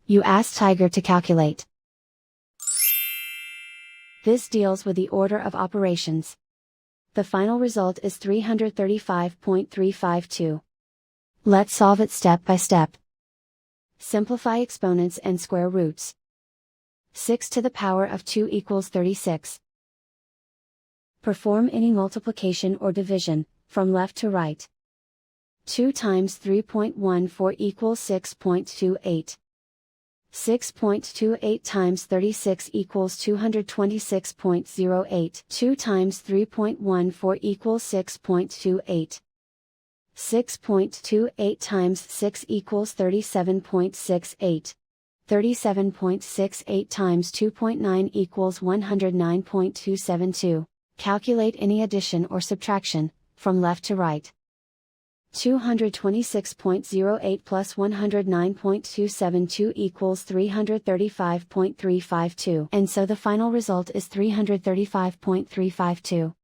You ask Tiger to calculate. This deals with the order of operations. The final result is 335.352. Let's solve it step by step. Simplify exponents and square roots. 6 to the power of 2 equals 36. Perform any multiplication or division, from left to right. 2 times 3.14 equals 6.28. 6.28 times 36 equals 226.08. 2 times 3.14 equals 6.28. 6.28 times 6 equals 37.68. 37.68 times 2.9 equals 109.272. Calculate any addition or subtraction, from left to right. 226.08 plus 109.272 equals 335.352. And so the final result is 335.352.